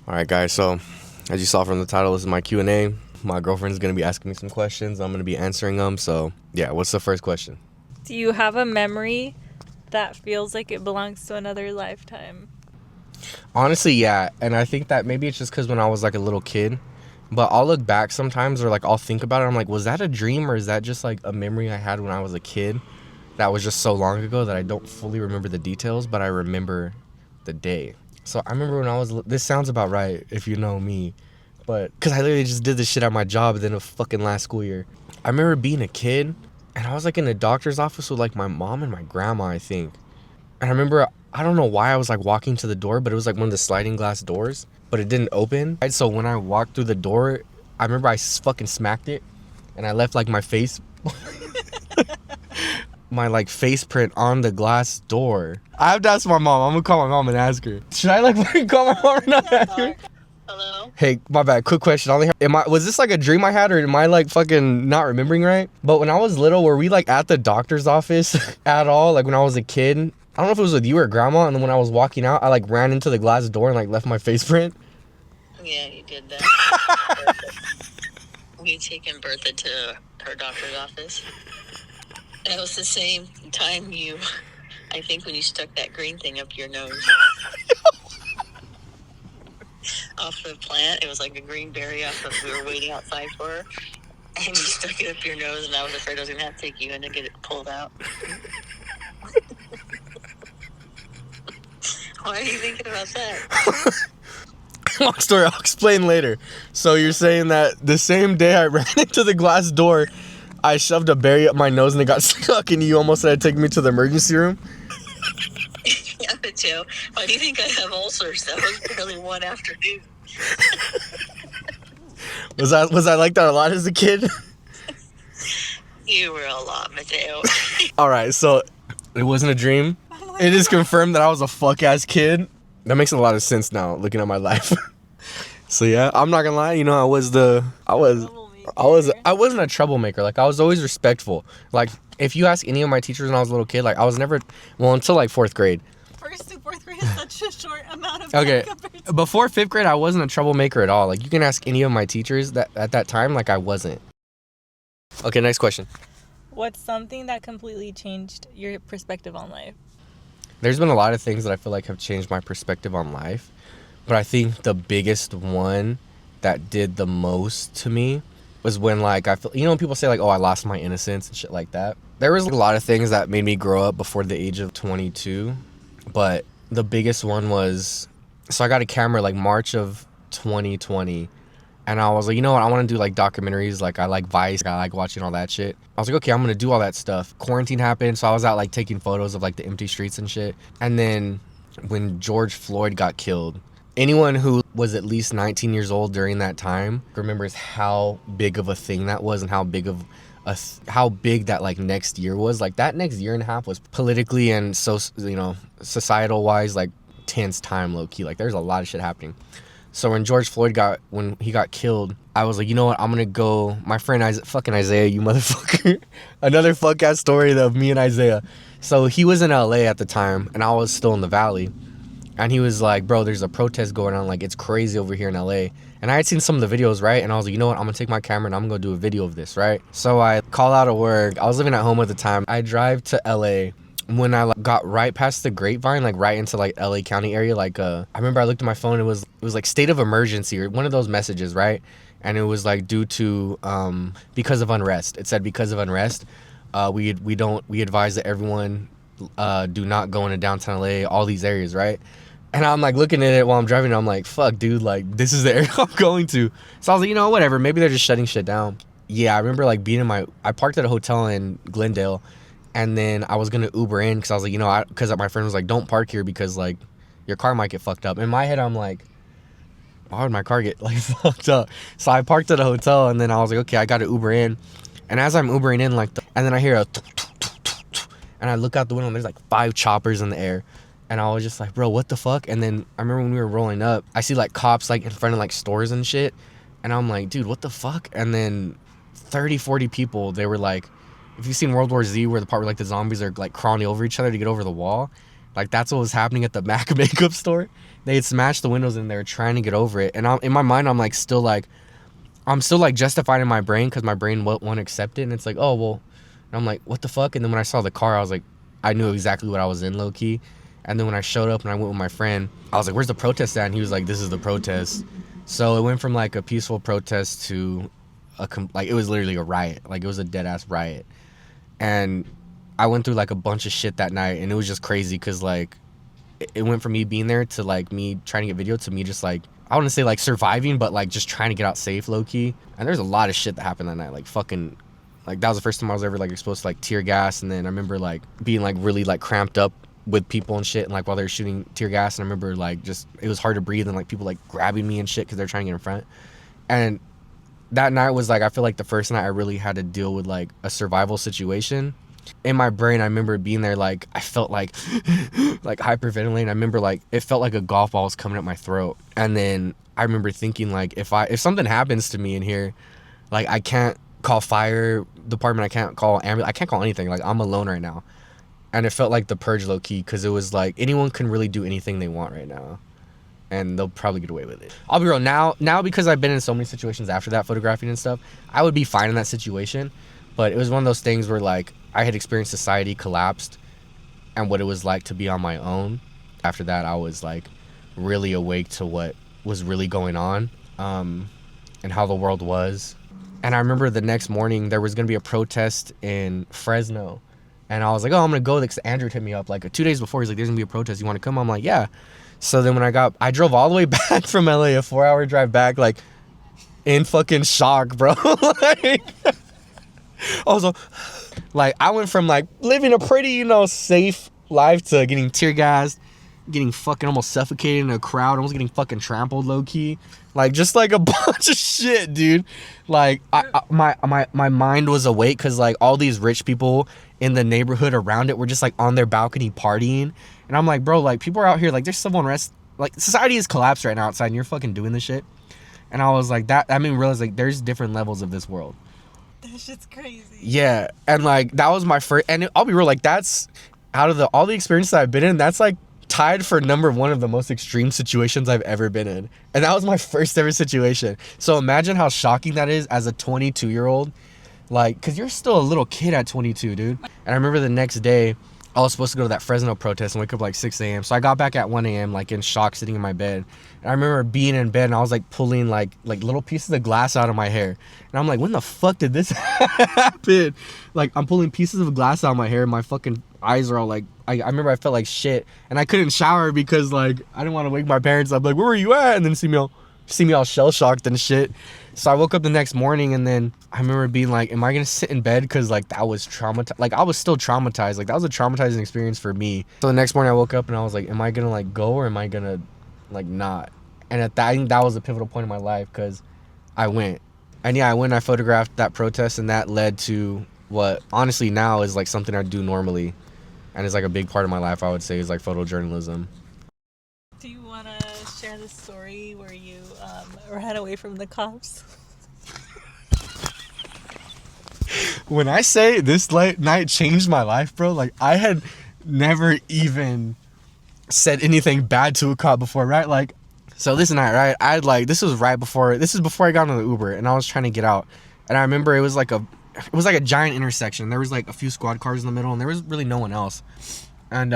All right, guys. So, as you saw from the title, this is my Q&A. My girlfriend's going to be asking me some questions. I'm going to be answering them. So, yeah, what's the first question? Do you have a memory that feels like it belongs to another lifetime? Honestly, yeah. And I think that maybe it's just because when I was like a little kid, but I'll look back sometimes or like I'll think about it. I'm like, was that a dream or is that just like a memory I had when I was a kid that was just so long ago that I don't fully remember the details, but I remember the day. So I remember when I was, this sounds about right if you know me, but because I literally just did this shit at my job then a fucking last school year. I remember being a kid and I was like in the doctor's office with like my mom and my grandma, I think. And I remember, I don't know why I was like walking to the door, but it was like one of the sliding glass doors, but it didn't open. So when I walked through the door, I remember I fucking smacked it and I left like my face, my like face print on the glass door. I have to ask my mom. I'm gonna call my mom and ask her. Should I like fucking call my mom or not ask her? Hello? Hey, my bad. Quick question. Was this like a dream I had or am I like fucking not remembering right? But when I was little, were we like at the doctor's office at all? Like when I was a kid? I don't know if it was with you or grandma. And then when I was walking out, I like ran into the glass door and like left my face print. Yeah, you did that. We had taken Bertha to her doctor's office. That was the same time I think when you stuck that green thing up your nose. Off the plant. It was like a green berry we were waiting outside for her. And you stuck it up your nose, and I was afraid I was going to have to take you in to get it pulled out. Why are you thinking about that? Long story, I'll explain later. So you're saying that the same day I ran into the glass door, I shoved a berry up my nose and it got stuck and you almost had to take me to the emergency room? Yeah, but too. Why do you think I have ulcers? That was barely one afternoon. Was I like that a lot as a kid? You were a lot, Mateo. Alright, so it wasn't a dream. It is confirmed that I was a fuck ass kid. That makes a lot of sense now, looking at my life. So yeah, I'm not gonna lie, I wasn't a troublemaker. Like I was always respectful. Like if you ask any of my teachers when I was a little kid, like I was never, well, until like 4th grade. First to 4th grade is such a short amount of Okay, time compared to... before 5th grade, I wasn't a troublemaker at all. Like you can ask any of my teachers that at that time, like I wasn't. Okay, next question. What's something that completely changed your perspective on life? There's been a lot of things that I feel like have changed my perspective on life, but I think the biggest one that did the most to me was when like I feel, when people say like, oh, I lost my innocence and shit like that. There was a lot of things that made me grow up before the age of 22, but the biggest one was, so I got a camera like March of 2020. And I was like, you know what? I want to do like documentaries. Like I like Vice. I like watching all that shit. I was like, okay, I'm going to do all that stuff. Quarantine happened. So I was out like taking photos of like the empty streets and shit. And then when George Floyd got killed, anyone who was at least 19 years old during that time remembers how big of a thing that was and how big that like next year was. Like that next year and a half was politically and so, societal wise, like tense time, low key. Like there's a lot of shit happening. So when George Floyd got killed, I was like, you know what? I'm going to go. My friend fucking Isaiah, you motherfucker. Another fuck ass story of me and Isaiah. So he was in LA at the time and I was still in the Valley. And he was like, bro, there's a protest going on. Like it's crazy over here in LA. And I had seen some of the videos, right? And I was like, you know what? I'm going to take my camera and I'm going to do a video of this, right? So I call out of work. I was living at home at the time. I drive to LA. When I got right past the Grapevine, like right into like LA County area, like I remember I looked at my phone, it was like state of emergency or one of those messages, right? And it was like due to because of unrest. It said because of unrest, we advise that everyone do not go into downtown LA, all these areas, right? And I'm like looking at it while I'm driving, and I'm like, fuck, dude, like this is the area I'm going to. So I was like, whatever, maybe they're just shutting shit down. Yeah, I remember like I parked at a hotel in Glendale. And then I was going to Uber in because I was like, because my friend was like, don't park here because like your car might get fucked up. In my head, I'm like, why would my car get like fucked up? So I parked at a hotel and then I was like, okay, I got to Uber in. And as I'm Ubering in, and then I hear and I look out the window and there's like 5 choppers in the air. And I was just like, bro, what the fuck? And then I remember when we were rolling up, I see like cops like in front of like stores and shit. And I'm like, dude, what the fuck? And then 30, 40 people, they were like, if you've seen World War Z where the part where like the zombies are like crawling over each other to get over the wall, Like, that's what was happening at the MAC makeup store. They had smashed the windows and they were trying to get over it. And in my mind, I'm still justifying in my brain because my brain won't accept it. And it's like, oh, well. And I'm like, what the fuck? And then when I saw the car, I was like, I knew exactly what I was in, low key. And then when I showed up and I went with my friend, I was like, where's the protest at? And he was like, this is the protest. So it went from like a peaceful protest to it was literally a riot. Like, it was a dead ass riot. And I went through like a bunch of shit that night, and it was just crazy because like it went from me being there to like me trying to get video to me just like, I wouldn't say like surviving, but like just trying to get out safe, low key. And there's a lot of shit that happened that night. Like, fucking, like, that was the first time I was ever like exposed to like tear gas. And then I remember like being like really like cramped up with people and shit, and like while they were shooting tear gas, and I remember like just it was hard to breathe, and like people like grabbing me and shit because they're trying to get in front. And that night was like, I feel like the first night I really had to deal with like a survival situation. In my brain, I remember being there, like I felt like like hyperventilating. I remember like it felt like a golf ball was coming at my throat. And then I remember thinking like, if something happens to me in here, like I can't call fire department, I can't call ambulance, I can't call anything. Like, I'm alone right now. And it felt like the purge, low key, because it was like anyone can really do anything they want right now, and they'll probably get away with it. I'll be real, now because I've been in so many situations after that, photographing and stuff, I would be fine in that situation. But it was one of those things where like I had experienced society collapsed and what it was like to be on my own. After that, I was like really awake to what was really going on, and how the world was. And I remember the next morning there was gonna be a protest in Fresno. And I was like, oh, I'm going to go, because Andrew hit me up like 2 days before. He's like, there's going to be a protest. You want to come? I'm like, yeah. So then when I drove all the way back from LA, a 4-hour drive back, like in fucking shock, bro. Like, I was like, I went from like living a pretty, safe life to getting tear gassed, getting fucking almost suffocated in a crowd, almost getting fucking trampled, low key. Like, just like a bunch of shit, dude. Like, my mind was awake because like all these rich people in the neighborhood around it were just like on their balcony partying. And I'm like, bro, like people are out here, like there's civil unrest, like society is collapsed right now outside, and you're fucking doing this shit. And I was like, that made me realize like there's different levels of this world. That shit's crazy. Yeah. And like that was my first, and I'll be real, like that's out of all the experiences that I've been in, that's like tied for number one of the most extreme situations I've ever been in. And that was my first ever situation. So imagine how shocking that is as a 22-year-old. Like, because you're still a little kid at 22, dude. And I remember the next day, I was supposed to go to that Fresno protest and wake up like 6 a.m. So I got back at 1 a.m. like in shock, sitting in my bed. And I remember being in bed and I was like pulling like little pieces of glass out of my hair. And I'm like, when the fuck did this happen? Like, I'm pulling pieces of glass out of my hair. My fucking eyes are all like, I remember I felt like shit. And I couldn't shower because like I didn't want to wake my parents up. Like, where were you at? And then see me all shell shocked and shit. So I woke up the next morning, and then I remember being like, am I gonna sit in bed? Because like that was traumatized. Like, I was still traumatized. Like, that was a traumatizing experience for me. So the next morning I woke up and I was like, am I gonna like go, or am I gonna like not? And at that, I think that was a pivotal point in my life, because I went. And yeah, I went and I photographed that protest, and that led to what honestly now is like something I do normally, and it's like a big part of my life, I would say, is like photojournalism. Do you want to share the story where you ran away from the cops? When I say this late night changed my life, bro, like I had never even said anything bad to a cop before, right? Like, so this night, right, this is before I got on the Uber, and I was trying to get out. And I remember it was like a giant intersection. There was like a few squad cars in the middle, and there was really no one else. And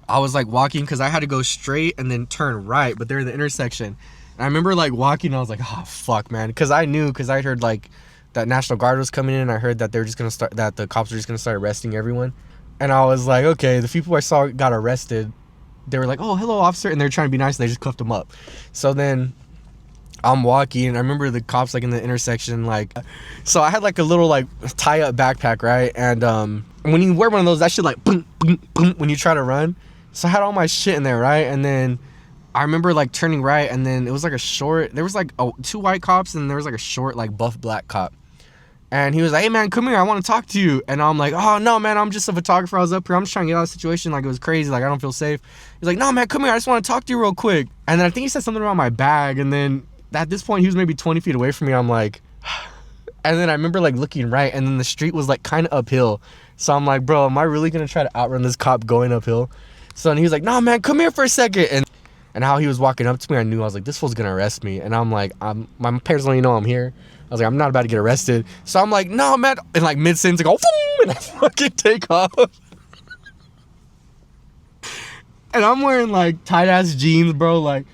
I was like walking because I had to go straight and then turn right, but they're in the intersection. And I remember like walking, and I was like, oh fuck, man, because I heard like that National Guard was coming in, and I heard that that the cops were just gonna start arresting everyone. And I was like, okay, the people I saw got arrested, they were like, oh, hello, officer, and they're trying to be nice, and they just cuffed them up. So then I'm walking, and I remember the cops like in the intersection, like, so I had like a little like tie up backpack, right? And when you wear one of those, that shit like boom, boom, boom when you try to run. So I had all my shit in there, right? And then I remember like turning right, and then it was like there was like two white cops, and there was like a short like buff black cop. And he was like, hey man, come here, I want to talk to you. And I'm like, oh no man, I'm just a photographer, I was up here, I'm just trying to get out of the situation, like it was crazy, like I don't feel safe. He's like, no man, come here, I just want to talk to you real quick. And then I think he said something about my bag, and then at this point he was maybe 20 feet away from me. I'm like, and then I remember like looking right, and then the street was like kind of uphill. So I'm like, bro, am I really gonna try to outrun this cop going uphill? So and he was like, no man, come here for a second. And how he was walking up to me, I knew I was like, this fool's gonna arrest me. And I'm like, my parents don't even know I'm here. I was like, I'm not about to get arrested. So I'm like, no man, and like mid sentence I go, and I fucking take off. And I'm wearing like tight ass jeans, bro, like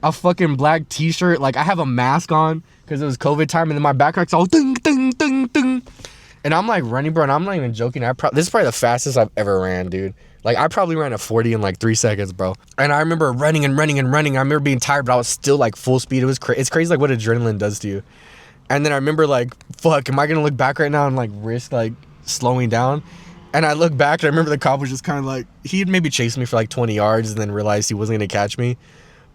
a fucking black t-shirt. Like I have a mask on because it was COVID time, and then my backpack's all ding ding ding ding. And I'm like running, bro, and I'm not even joking. This is probably the fastest I've ever ran, dude. Like I probably ran a 40 in like 3 seconds, bro. And I remember running and running and running. I remember being tired, but I was still like full speed. It was it's crazy like what adrenaline does to you. And then I remember like, fuck, am I gonna look back right now and like risk like slowing down? And I look back and I remember the cop was just kind of like, he'd maybe chased me for like 20 yards and then realized he wasn't gonna catch me.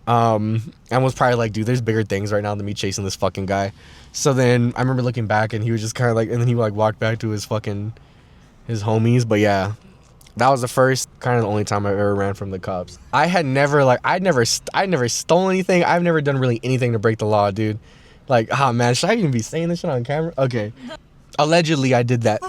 And was probably like, dude, there's bigger things right now than me chasing this fucking guy. So then I remember looking back and he was just kind of like, and then he like walked back to his homies. But yeah, that was the first, kind of the only time I ever ran from the cops. I'd never stolen anything. I've never done really anything to break the law, dude. Like, oh man, should I even be saying this shit on camera? Okay. Allegedly, I did that.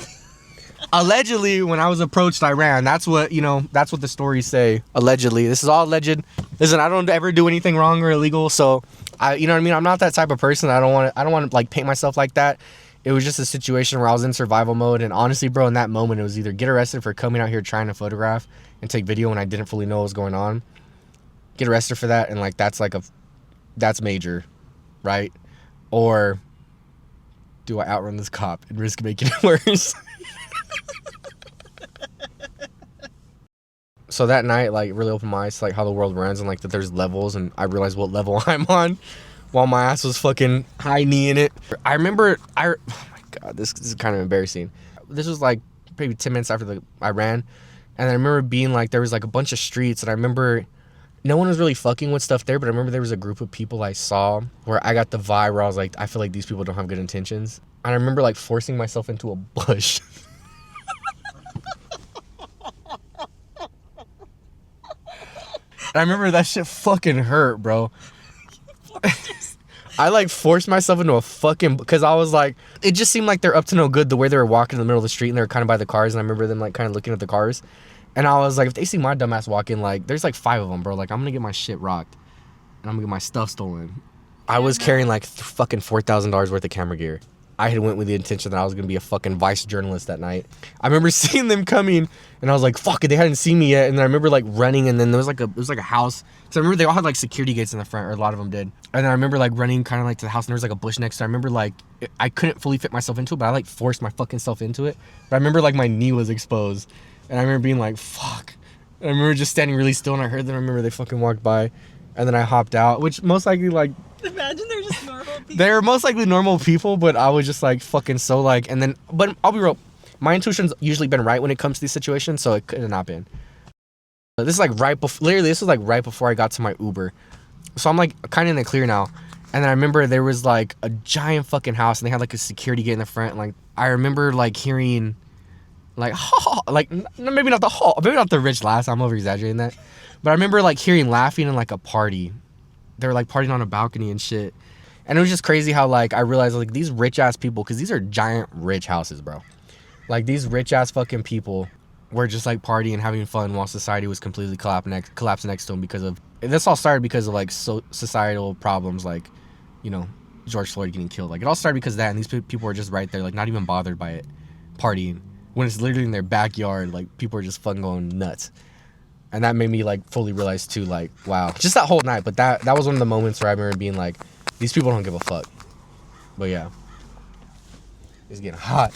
Allegedly, when I was approached, I ran. That's what the stories say. Allegedly. This is all alleged. Listen, I don't ever do anything wrong or illegal, so you know what I mean? I'm not that type of person. I don't want to like paint myself like that. It was just a situation where I was in survival mode, and honestly, bro, in that moment, it was either get arrested for coming out here trying to photograph and take video when I didn't fully know what was going on. Get arrested for that, and like that's major, right? Or do I outrun this cop and risk making it worse? So that night, like, really opened my eyes to like how the world runs and like that there's levels, and I realized what level I'm on while my ass was fucking high kneeing it. I remember, oh my god, this is kind of embarrassing. This was like maybe 10 minutes after I ran, and I remember being like, there was like a bunch of streets, and I remember no one was really fucking with stuff there, but I remember there was a group of people I saw where I got the vibe where I was like, I feel like these people don't have good intentions. And I remember like forcing myself into a bush. And I remember that shit fucking hurt, bro. I like forced myself into a fucking, because I was like, it just seemed like they're up to no good the way they were walking in the middle of the street, and they were kind of by the cars, and I remember them like kind of looking at the cars, and I was like, if they see my dumbass walking, like there's like 5 of them, bro, like I'm gonna get my shit rocked and I'm gonna get my stuff stolen. I was carrying like fucking $4,000 worth of camera gear. I had went with the intention that I was gonna be a fucking Vice journalist that night. I remember seeing them coming, and I was like, "Fuck it!" They hadn't seen me yet, and then I remember like running, and then there was like a house. So I remember they all had like security gates in the front, or a lot of them did. And then I remember like running kind of like to the house, and there was like a bush next to it. I remember like I couldn't fully fit myself into it, but I like forced my fucking self into it. But I remember like my knee was exposed, and I remember being like, "Fuck!" And I remember just standing really still, and I heard them. I remember they fucking walked by, and then I hopped out, which most likely like. Imagine they're just normal people. They were most likely normal people, but I was just like fucking so like, and then, but I'll be real, my intuition's usually been right when it comes to these situations, so it could have not been. This is like literally this was like right before I got to my Uber. So I'm like kind of in the clear now. And then I remember there was like a giant fucking house, and they had like a security gate in the front. And, like I remember like hearing like, like maybe not the rich laughs, I'm over exaggerating that. But I remember like hearing laughing in like a party. They were like partying on a balcony and shit. And it was just crazy how like I realized like these rich ass people, because these are giant rich houses, bro. Like these rich ass fucking people were just like partying and having fun while society was completely collapsing next to them because of, this all started because of like societal problems, like, you know, George Floyd getting killed. Like it all started because of that, and these people were just right there, like not even bothered by it, partying when it's literally in their backyard. Like people are just fucking going nuts. And that made me like fully realize too, like, wow, just that whole night. But that was one of the moments where I remember being like, these people don't give a fuck. But yeah, it's getting hot.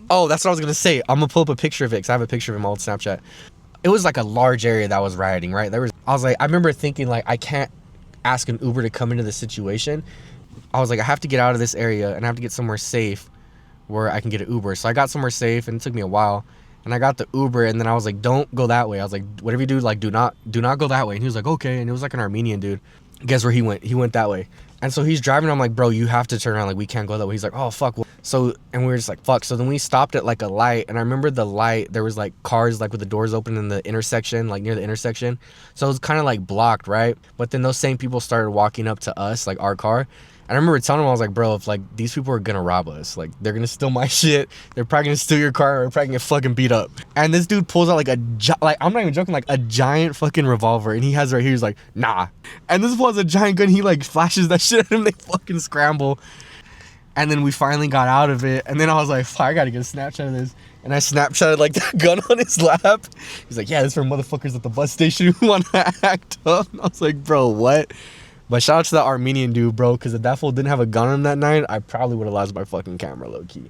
Oh, that's what I was gonna say. I'm gonna pull up a picture of it because I have a picture of my old Snapchat. It was like a large area that was rioting, right? I remember thinking like, I can't ask an Uber to come into the situation. I was like, I have to get out of this area and I have to get somewhere safe where I can get an Uber. So I got somewhere safe, and it took me a while. And I got the Uber, and then I was like, don't go that way. I was like, whatever you do, like, do not go that way. And he was like, okay. And it was like an Armenian dude. Guess where he went? He went that way. And so he's driving. I'm like, bro, you have to turn around. Like, we can't go that way. He's like, oh, fuck. So, and we were just like, fuck. So then we stopped at like a light. And I remember the light, there was like cars like with the doors open in the intersection, like near the intersection. So it was kind of like blocked, right? But then those same people started walking up to us, like our car. I remember telling him, I was like, bro, if like these people are gonna rob us, like they're gonna steal my shit, they're probably gonna steal your car, or we're probably gonna get fucking beat up. And this dude pulls out like like I'm not even joking, like a giant fucking revolver, and he has it right here. He's like, nah. And this pulls a giant gun. He like flashes that shit at him. They fucking scramble. And then we finally got out of it. And then I was like, fuck, I gotta get a Snapchat of this. And I Snapchatted like that gun on his lap. He's like, yeah, this is for motherfuckers at the bus station who want to act up. And I was like, bro, what? But shout out to that Armenian dude, bro, because if that fool didn't have a gun on him that night, I probably would have lost my fucking camera, low key.